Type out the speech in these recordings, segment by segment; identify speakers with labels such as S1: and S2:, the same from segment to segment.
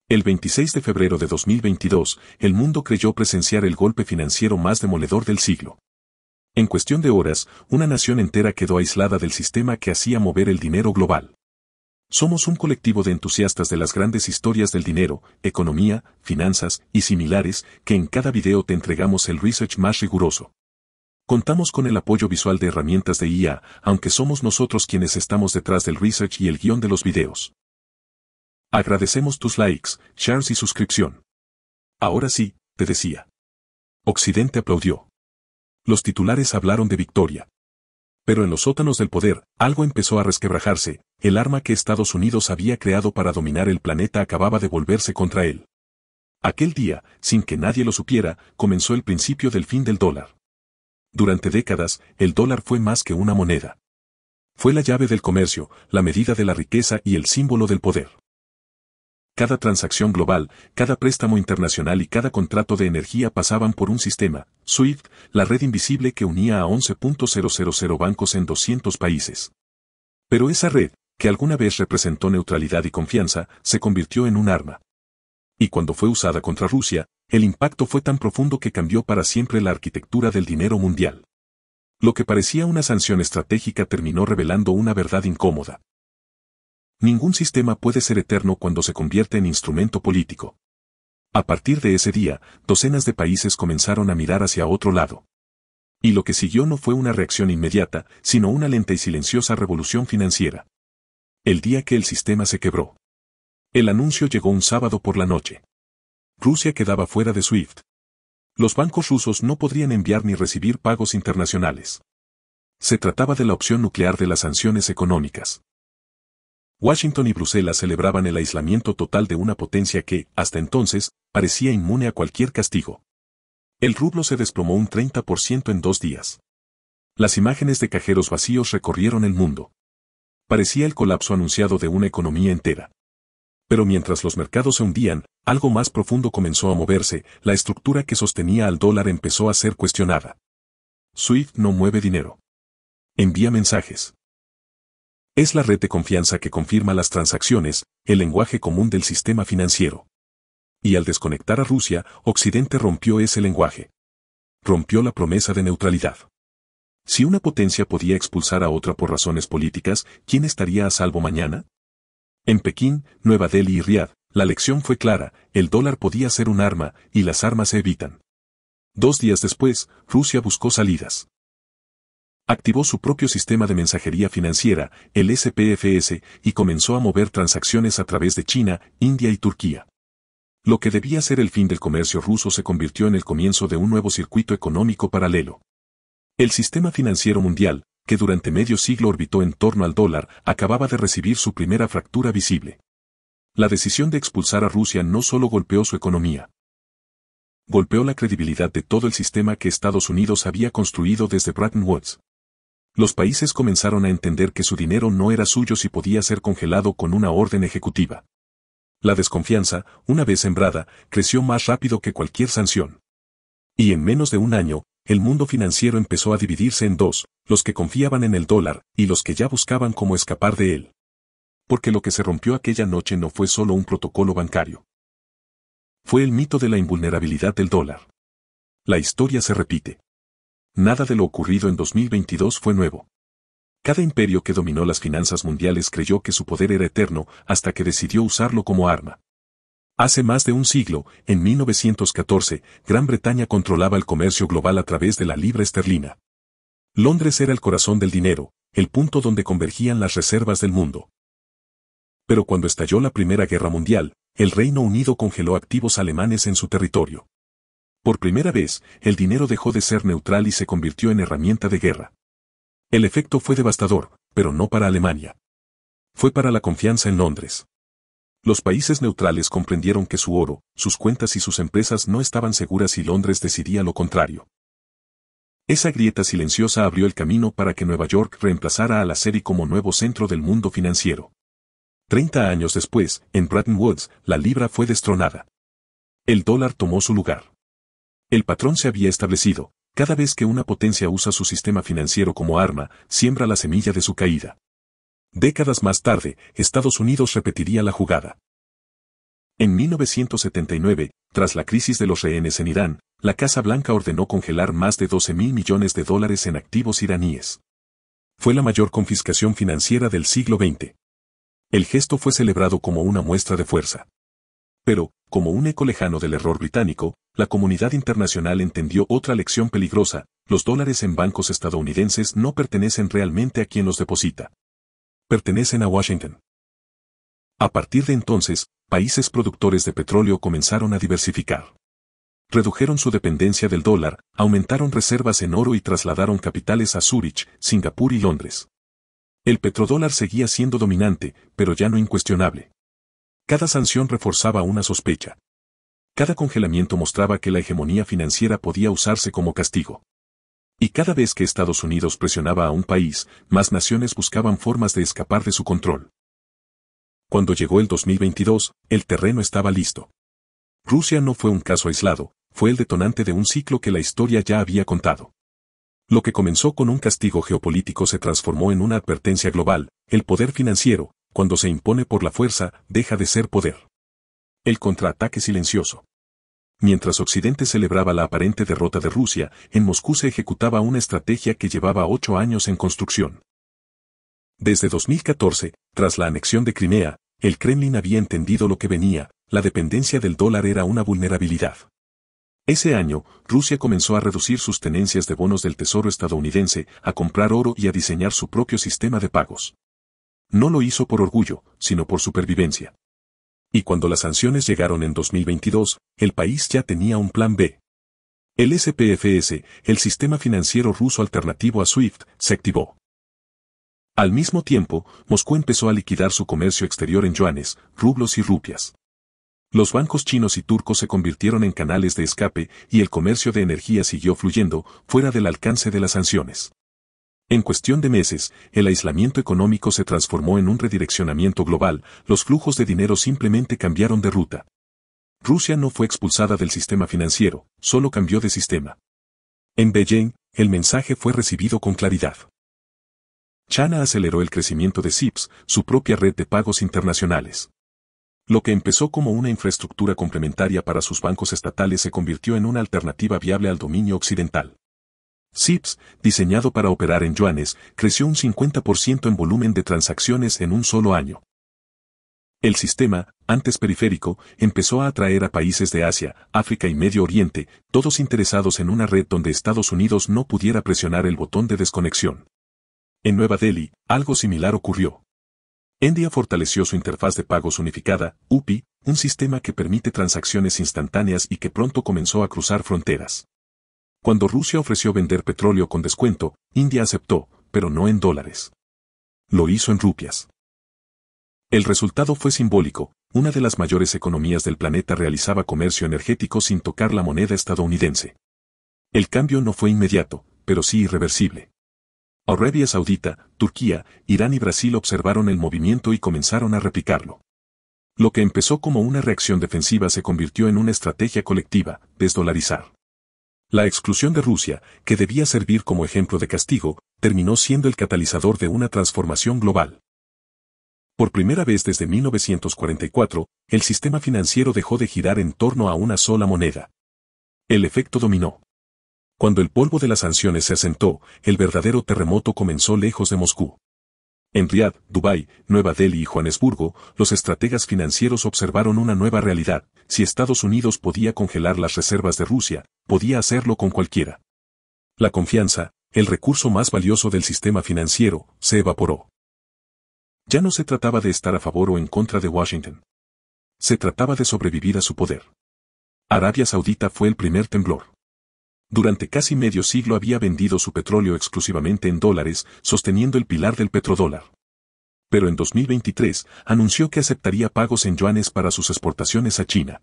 S1: El 26 de febrero de 2022, el mundo creyó presenciar el golpe financiero más demoledor del siglo. En cuestión de horas, una nación entera quedó aislada del sistema que hacía mover el dinero global. Somos un colectivo de entusiastas de las grandes historias del dinero, economía, finanzas y similares, que en cada video te entregamos el research más riguroso. Contamos con el apoyo visual de herramientas de IA, aunque somos nosotros quienes estamos detrás del research y el guión de los videos. Agradecemos tus likes, shares y suscripción. Ahora sí, te decía. Occidente aplaudió. Los titulares hablaron de victoria. Pero en los sótanos del poder, algo empezó a resquebrajarse, el arma que Estados Unidos había creado para dominar el planeta acababa de volverse contra él. Aquel día, sin que nadie lo supiera, comenzó el principio del fin del dólar. Durante décadas, el dólar fue más que una moneda. Fue la llave del comercio, la medida de la riqueza y el símbolo del poder. Cada transacción global, cada préstamo internacional y cada contrato de energía pasaban por un sistema, SWIFT, la red invisible que unía a 11.000 bancos en 200 países. Pero esa red, que alguna vez representó neutralidad y confianza, se convirtió en un arma. Y cuando fue usada contra Rusia, el impacto fue tan profundo que cambió para siempre la arquitectura del dinero mundial. Lo que parecía una sanción estratégica terminó revelando una verdad incómoda. Ningún sistema puede ser eterno cuando se convierte en instrumento político. A partir de ese día, docenas de países comenzaron a mirar hacia otro lado. Y lo que siguió no fue una reacción inmediata, sino una lenta y silenciosa revolución financiera. El día que el sistema se quebró. El anuncio llegó un sábado por la noche. Rusia quedaba fuera de SWIFT. Los bancos rusos no podrían enviar ni recibir pagos internacionales. Se trataba de la opción nuclear de las sanciones económicas. Washington y Bruselas celebraban el aislamiento total de una potencia que, hasta entonces, parecía inmune a cualquier castigo. El rublo se desplomó un 30% en 2 días. Las imágenes de cajeros vacíos recorrieron el mundo. Parecía el colapso anunciado de una economía entera. Pero mientras los mercados se hundían, algo más profundo comenzó a moverse, la estructura que sostenía al dólar empezó a ser cuestionada. SWIFT no mueve dinero. Envía mensajes. Es la red de confianza que confirma las transacciones, el lenguaje común del sistema financiero. Y al desconectar a Rusia, Occidente rompió ese lenguaje. Rompió la promesa de neutralidad. Si una potencia podía expulsar a otra por razones políticas, ¿quién estaría a salvo mañana? En Pekín, Nueva Delhi y Riad, la lección fue clara, el dólar podía ser un arma, y las armas se evitan. 2 días después, Rusia buscó salidas. Activó su propio sistema de mensajería financiera, el SPFS, y comenzó a mover transacciones a través de China, India y Turquía. Lo que debía ser el fin del comercio ruso se convirtió en el comienzo de un nuevo circuito económico paralelo. El sistema financiero mundial, que durante medio siglo orbitó en torno al dólar, acababa de recibir su primera fractura visible. La decisión de expulsar a Rusia no solo golpeó su economía. Golpeó la credibilidad de todo el sistema que Estados Unidos había construido desde Bretton Woods. Los países comenzaron a entender que su dinero no era suyo si podía ser congelado con una orden ejecutiva. La desconfianza, una vez sembrada, creció más rápido que cualquier sanción. Y en menos de un año, el mundo financiero empezó a dividirse en 2, los que confiaban en el dólar, y los que ya buscaban cómo escapar de él. Porque lo que se rompió aquella noche no fue solo un protocolo bancario. Fue el mito de la invulnerabilidad del dólar. La historia se repite. Nada de lo ocurrido en 2022 fue nuevo. Cada imperio que dominó las finanzas mundiales creyó que su poder era eterno hasta que decidió usarlo como arma. Hace más de un siglo, en 1914, Gran Bretaña controlaba el comercio global a través de la libra esterlina. Londres era el corazón del dinero, el punto donde convergían las reservas del mundo. Pero cuando estalló la Primera Guerra Mundial, el Reino Unido congeló activos alemanes en su territorio. Por primera vez, el dinero dejó de ser neutral y se convirtió en herramienta de guerra. El efecto fue devastador, pero no para Alemania. Fue para la confianza en Londres. Los países neutrales comprendieron que su oro, sus cuentas y sus empresas no estaban seguras si Londres decidía lo contrario. Esa grieta silenciosa abrió el camino para que Nueva York reemplazara a la City como nuevo centro del mundo financiero. 30 años después, en Bretton Woods, la libra fue destronada. El dólar tomó su lugar. El patrón se había establecido. Cada vez que una potencia usa su sistema financiero como arma, siembra la semilla de su caída. Décadas más tarde, Estados Unidos repetiría la jugada. En 1979, tras la crisis de los rehenes en Irán, la Casa Blanca ordenó congelar más de 12.000 millones de dólares en activos iraníes. Fue la mayor confiscación financiera del siglo XX. El gesto fue celebrado como una muestra de fuerza. Pero, como un eco lejano del error británico, la comunidad internacional entendió otra lección peligrosa: los dólares en bancos estadounidenses no pertenecen realmente a quien los deposita. Pertenecen a Washington. A partir de entonces, países productores de petróleo comenzaron a diversificar. Redujeron su dependencia del dólar, aumentaron reservas en oro y trasladaron capitales a Zúrich, Singapur y Londres. El petrodólar seguía siendo dominante, pero ya no incuestionable. Cada sanción reforzaba una sospecha. Cada congelamiento mostraba que la hegemonía financiera podía usarse como castigo. Y cada vez que Estados Unidos presionaba a un país, más naciones buscaban formas de escapar de su control. Cuando llegó el 2022, el terreno estaba listo. Rusia no fue un caso aislado, fue el detonante de un ciclo que la historia ya había contado. Lo que comenzó con un castigo geopolítico se transformó en una advertencia global: el poder financiero, cuando se impone por la fuerza, deja de ser poder. El contraataque silencioso. Mientras Occidente celebraba la aparente derrota de Rusia, en Moscú se ejecutaba una estrategia que llevaba 8 años en construcción. Desde 2014, tras la anexión de Crimea, el Kremlin había entendido lo que venía: la dependencia del dólar era una vulnerabilidad. Ese año, Rusia comenzó a reducir sus tenencias de bonos del Tesoro estadounidense, a comprar oro y a diseñar su propio sistema de pagos. No lo hizo por orgullo, sino por supervivencia. Y cuando las sanciones llegaron en 2022, el país ya tenía un plan B. El SPFS, el sistema financiero ruso alternativo a SWIFT, se activó. Al mismo tiempo, Moscú empezó a liquidar su comercio exterior en yuanes, rublos y rupias. Los bancos chinos y turcos se convirtieron en canales de escape y el comercio de energía siguió fluyendo, fuera del alcance de las sanciones. En cuestión de meses, el aislamiento económico se transformó en un redireccionamiento global: los flujos de dinero simplemente cambiaron de ruta. Rusia no fue expulsada del sistema financiero, solo cambió de sistema. En Beijing, el mensaje fue recibido con claridad. China aceleró el crecimiento de CIPS, su propia red de pagos internacionales. Lo que empezó como una infraestructura complementaria para sus bancos estatales se convirtió en una alternativa viable al dominio occidental. CIPS, diseñado para operar en yuanes, creció un 50% en volumen de transacciones en un solo año. El sistema, antes periférico, empezó a atraer a países de Asia, África y Medio Oriente, todos interesados en una red donde Estados Unidos no pudiera presionar el botón de desconexión. En Nueva Delhi, algo similar ocurrió. India fortaleció su interfaz de pagos unificada, UPI, un sistema que permite transacciones instantáneas y que pronto comenzó a cruzar fronteras. Cuando Rusia ofreció vender petróleo con descuento, India aceptó, pero no en dólares. Lo hizo en rupias. El resultado fue simbólico: una de las mayores economías del planeta realizaba comercio energético sin tocar la moneda estadounidense. El cambio no fue inmediato, pero sí irreversible. Arabia Saudita, Turquía, Irán y Brasil observaron el movimiento y comenzaron a replicarlo. Lo que empezó como una reacción defensiva se convirtió en una estrategia colectiva: desdolarizar. La exclusión de Rusia, que debía servir como ejemplo de castigo, terminó siendo el catalizador de una transformación global. Por primera vez desde 1944, el sistema financiero dejó de girar en torno a una sola moneda. El efecto dominó. Cuando el polvo de las sanciones se asentó, el verdadero terremoto comenzó lejos de Moscú. En Riad, Dubái, Nueva Delhi y Johannesburgo, los estrategas financieros observaron una nueva realidad: si Estados Unidos podía congelar las reservas de Rusia, podía hacerlo con cualquiera. La confianza, el recurso más valioso del sistema financiero, se evaporó. Ya no se trataba de estar a favor o en contra de Washington. Se trataba de sobrevivir a su poder. Arabia Saudita fue el primer temblor. Durante casi medio siglo había vendido su petróleo exclusivamente en dólares, sosteniendo el pilar del petrodólar. Pero en 2023, anunció que aceptaría pagos en yuanes para sus exportaciones a China.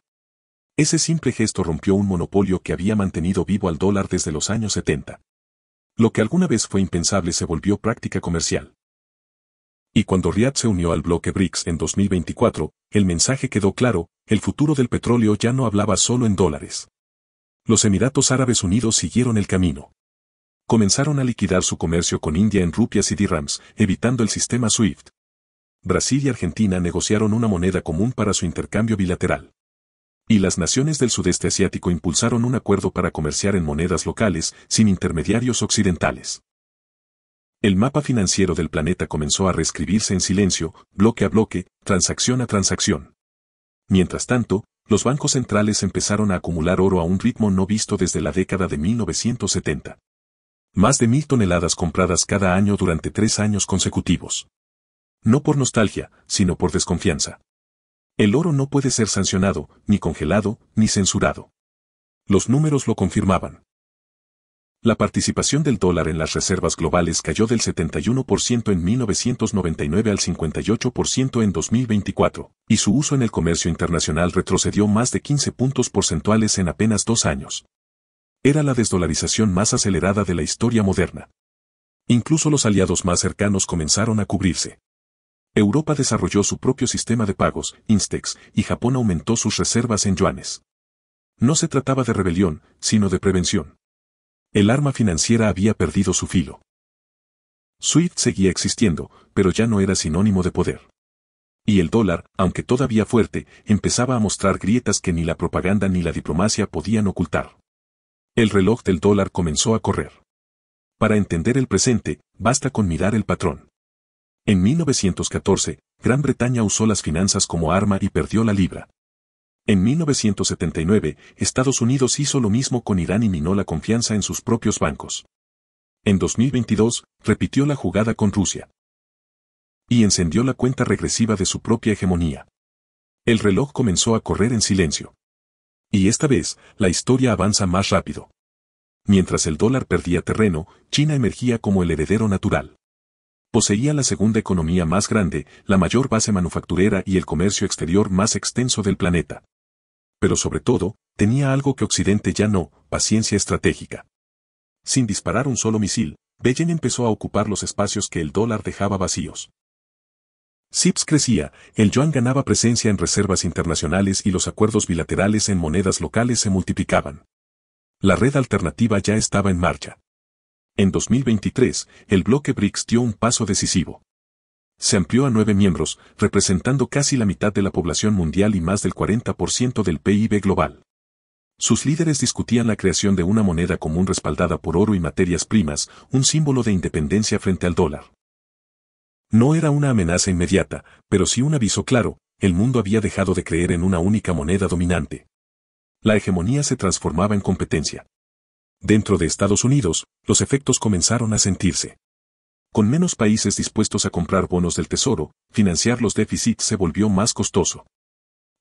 S1: Ese simple gesto rompió un monopolio que había mantenido vivo al dólar desde los años 70. Lo que alguna vez fue impensable se volvió práctica comercial. Y cuando Riad se unió al bloque BRICS en 2024, el mensaje quedó claro: el futuro del petróleo ya no hablaba solo en dólares. Los Emiratos Árabes Unidos siguieron el camino. Comenzaron a liquidar su comercio con India en rupias y dirhams, evitando el sistema SWIFT. Brasil y Argentina negociaron una moneda común para su intercambio bilateral. Y las naciones del sudeste asiático impulsaron un acuerdo para comerciar en monedas locales, sin intermediarios occidentales. El mapa financiero del planeta comenzó a reescribirse en silencio, bloque a bloque, transacción a transacción. Mientras tanto, los bancos centrales empezaron a acumular oro a un ritmo no visto desde la década de 1970. Más de 1.000 toneladas compradas cada año durante 3 años consecutivos. No por nostalgia, sino por desconfianza. El oro no puede ser sancionado, ni congelado, ni censurado. Los números lo confirmaban. La participación del dólar en las reservas globales cayó del 71% en 1999 al 58% en 2024, y su uso en el comercio internacional retrocedió más de 15 puntos porcentuales en apenas 2 años. Era la desdolarización más acelerada de la historia moderna. Incluso los aliados más cercanos comenzaron a cubrirse. Europa desarrolló su propio sistema de pagos, Instex, y Japón aumentó sus reservas en yuanes. No se trataba de rebelión, sino de prevención. El arma financiera había perdido su filo. SWIFT seguía existiendo, pero ya no era sinónimo de poder. Y el dólar, aunque todavía fuerte, empezaba a mostrar grietas que ni la propaganda ni la diplomacia podían ocultar. El reloj del dólar comenzó a correr. Para entender el presente, basta con mirar el patrón. En 1914, Gran Bretaña usó las finanzas como arma y perdió la libra. En 1979, Estados Unidos hizo lo mismo con Irán y minó la confianza en sus propios bancos. En 2022, repitió la jugada con Rusia. Y encendió la cuenta regresiva de su propia hegemonía. El reloj comenzó a correr en silencio. Y esta vez, la historia avanza más rápido. Mientras el dólar perdía terreno, China emergía como el heredero natural. Poseía la segunda economía más grande, la mayor base manufacturera y el comercio exterior más extenso del planeta. Pero sobre todo, tenía algo que Occidente ya no, paciencia estratégica. Sin disparar un solo misil, Beijing empezó a ocupar los espacios que el dólar dejaba vacíos. CIPS crecía, el yuan ganaba presencia en reservas internacionales y los acuerdos bilaterales en monedas locales se multiplicaban. La red alternativa ya estaba en marcha. En 2023, el bloque BRICS dio un paso decisivo. Se amplió a 9 miembros, representando casi la mitad de la población mundial y más del 40% del PIB global. Sus líderes discutían la creación de una moneda común respaldada por oro y materias primas, un símbolo de independencia frente al dólar. No era una amenaza inmediata, pero sí un aviso claro, el mundo había dejado de creer en una única moneda dominante. La hegemonía se transformaba en competencia. Dentro de Estados Unidos, los efectos comenzaron a sentirse. Con menos países dispuestos a comprar bonos del tesoro, financiar los déficits se volvió más costoso.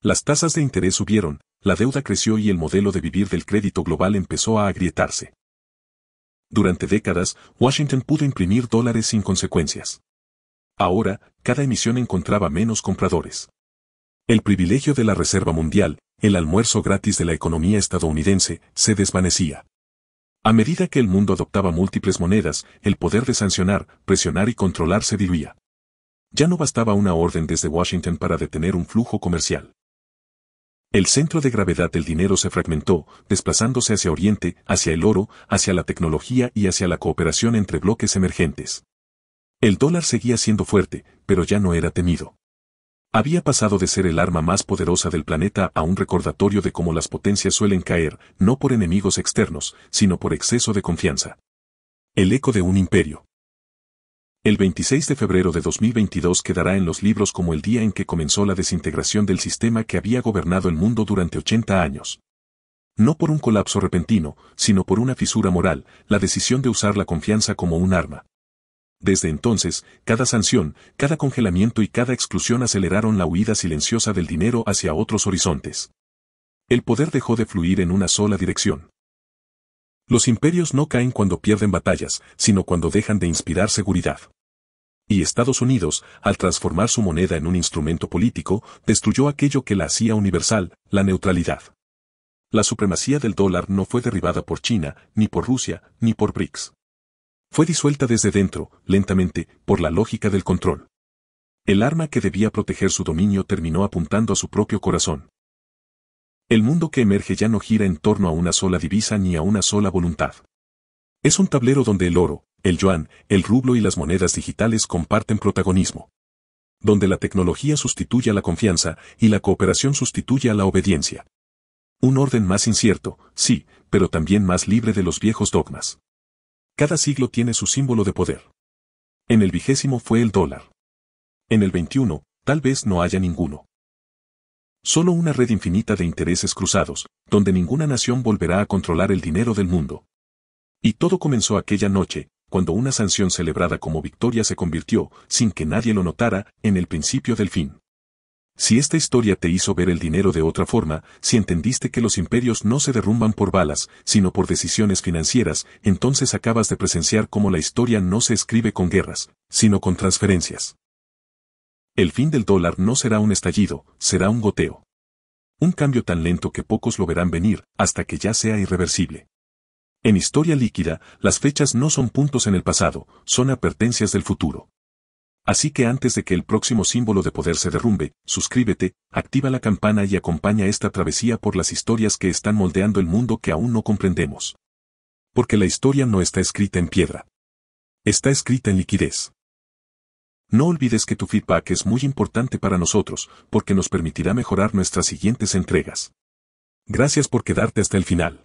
S1: Las tasas de interés subieron, la deuda creció y el modelo de vivir del crédito global empezó a agrietarse. Durante décadas, Washington pudo imprimir dólares sin consecuencias. Ahora, cada emisión encontraba menos compradores. El privilegio de la Reserva Mundial, el almuerzo gratis de la economía estadounidense, se desvanecía. A medida que el mundo adoptaba múltiples monedas, el poder de sancionar, presionar y controlar se diluía. Ya no bastaba una orden desde Washington para detener un flujo comercial. El centro de gravedad del dinero se fragmentó, desplazándose hacia Oriente, hacia el oro, hacia la tecnología y hacia la cooperación entre bloques emergentes. El dólar seguía siendo fuerte, pero ya no era temido. Había pasado de ser el arma más poderosa del planeta a un recordatorio de cómo las potencias suelen caer, no por enemigos externos, sino por exceso de confianza. El eco de un imperio. El 26 de febrero de 2022 quedará en los libros como el día en que comenzó la desintegración del sistema que había gobernado el mundo durante 80 años. No por un colapso repentino, sino por una fisura moral, la decisión de usar la confianza como un arma. Desde entonces, cada sanción, cada congelamiento y cada exclusión aceleraron la huida silenciosa del dinero hacia otros horizontes. El poder dejó de fluir en una sola dirección. Los imperios no caen cuando pierden batallas, sino cuando dejan de inspirar seguridad. Y Estados Unidos, al transformar su moneda en un instrumento político, destruyó aquello que la hacía universal, la neutralidad. La supremacía del dólar no fue derribada por China, ni por Rusia, ni por BRICS. Fue disuelta desde dentro, lentamente, por la lógica del control. El arma que debía proteger su dominio terminó apuntando a su propio corazón. El mundo que emerge ya no gira en torno a una sola divisa ni a una sola voluntad. Es un tablero donde el oro, el yuan, el rublo y las monedas digitales comparten protagonismo. donde la tecnología sustituye a la confianza y la cooperación sustituye a la obediencia. Un orden más incierto, sí, pero también más libre de los viejos dogmas. Cada siglo tiene su símbolo de poder. En el 20 fue el dólar. En el 21, tal vez no haya ninguno. Solo una red infinita de intereses cruzados, donde ninguna nación volverá a controlar el dinero del mundo. Y todo comenzó aquella noche, cuando una sanción celebrada como victoria se convirtió, sin que nadie lo notara, en el principio del fin. Si esta historia te hizo ver el dinero de otra forma, si entendiste que los imperios no se derrumban por balas, sino por decisiones financieras, entonces acabas de presenciar cómo la historia no se escribe con guerras, sino con transferencias. El fin del dólar no será un estallido, será un goteo. Un cambio tan lento que pocos lo verán venir, hasta que ya sea irreversible. En historia líquida, las fechas no son puntos en el pasado, son advertencias del futuro. Así que antes de que el próximo símbolo de poder se derrumbe, suscríbete, activa la campana y acompaña esta travesía por las historias que están moldeando el mundo que aún no comprendemos. Porque la historia no está escrita en piedra. Está escrita en liquidez. No olvides que tu feedback es muy importante para nosotros, porque nos permitirá mejorar nuestras siguientes entregas. Gracias por quedarte hasta el final.